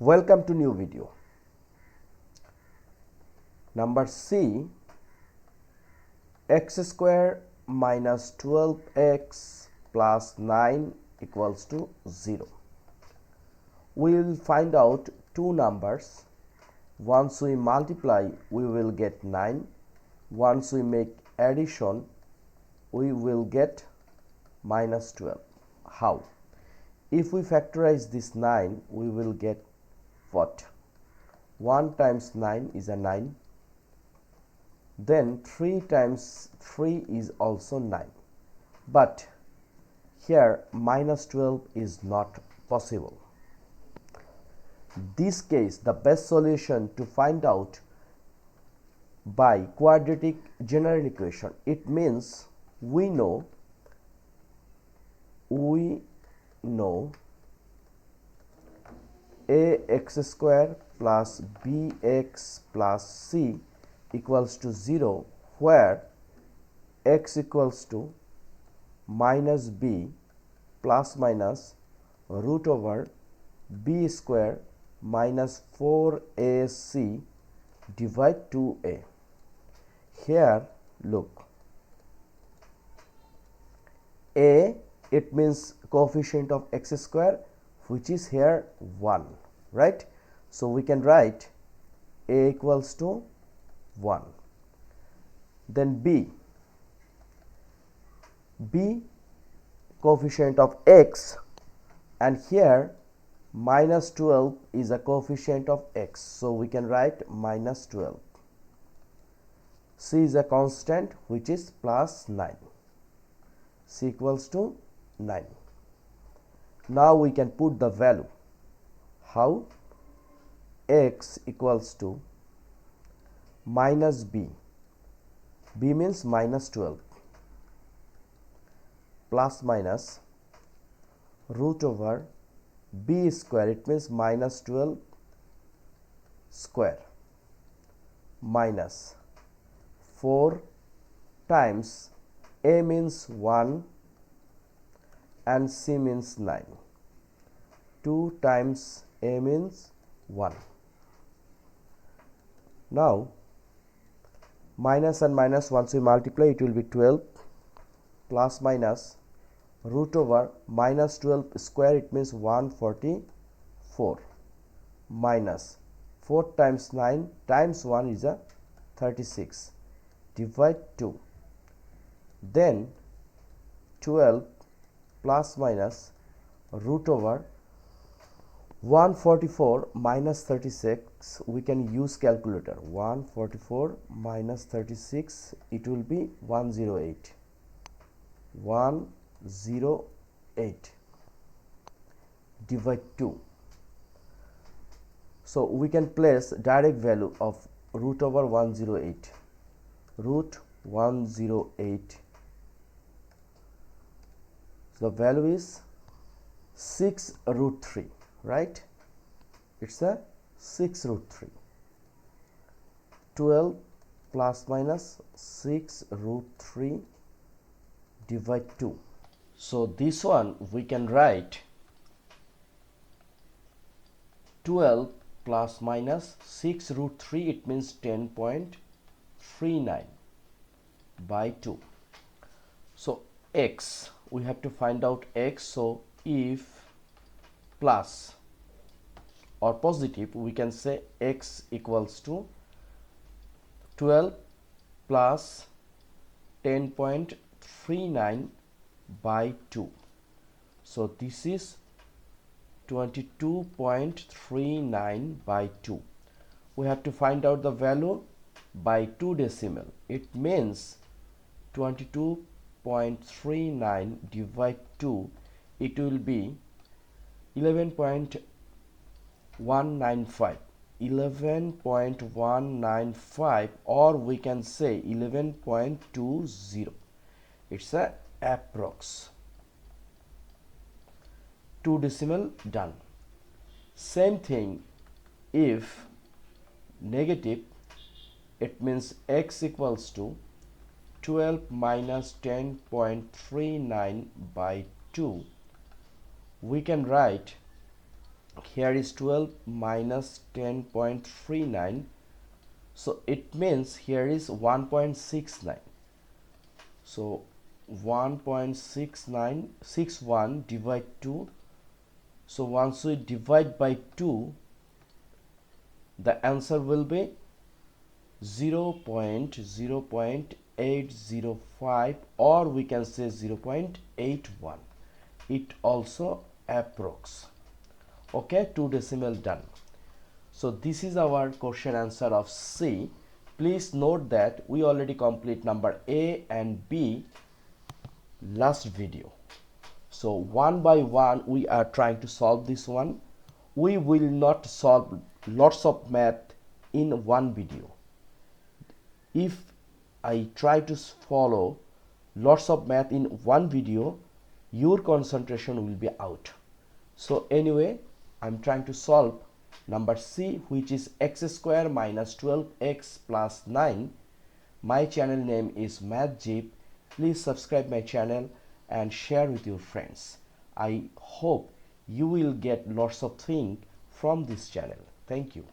Welcome to new video. Number C, x square minus 12x plus 9 equals to 0. We will find out two numbers. Once we multiply, we will get 9. Once we make addition, we will get minus 12. How? If we factorize this 9, we will get what? 1 times 9 is a 9. Then 3 times 3 is also 9. But here minus 12 is not possible. This case, the best solution to find out by quadratic general equation. It means we know ax square plus bx plus c equals to 0, where x equals to minus b plus minus root over b square minus 4ac divide 2a. Here look, a, it means coefficient of x square, which is here 1, right? So we can write a equals to 1. Then b coefficient of x, and here minus 12 is a coefficient of x, so we can write minus 12. C is a constant, which is plus 9. C equals to 9. Now we can put the value. How? X equals to minus b. B means minus 12 plus minus root over b square, it means minus 12 square, minus 4 times a means 1 and c means 9. 2 times a means 1. Now minus and minus, once we multiply, it will be 12 plus minus root over minus 12 square, it means 144, minus 4 times 9 times 1 is a 36, divide 2. Then 12 plus minus root over 144 minus 36, we can use calculator. 144 minus 36, it will be 108. 108 divide 2. So we can place direct value of root over 108. Root 108. So the value is 6 root 3, right? It's a 6 root 3. 12 plus minus 6 root 3 divide 2. So this one we can write 12 plus minus 6 root 3, it means 10.39 by 2. So x, we have to find out x. So if plus or positive, we can say x equals to 12 plus 10.39 by 2. So this is 22.39 by 2. We have to find out the value by 2 decimal. It means 22.39 divide 2, it will be 11.195. 11.195, or we can say 11.20. It's a approx. 2 decimal done. Same thing if negative, it means x equals to 12 minus 10.39 by 2. We can write here is 12 minus 10.39, so it means here is 1.69. so 1.6961 divide 2. So once we divide by 2, the answer will be 0.805, or we can say 0.81. It also approx. Okay, 2 decimal done. So this is our question answer of C. Please note that we already complete number A and B last video. So one by one we are trying to solve this one. We will not solve lots of math in one video. If I try to follow lots of math in one video, your concentration will be out. So anyway, I'm trying to solve number C, which is x square minus 12x plus 9. My channel name is MathJeep. Please subscribe my channel and share with your friends. I hope you will get lots of things from this channel. Thank you.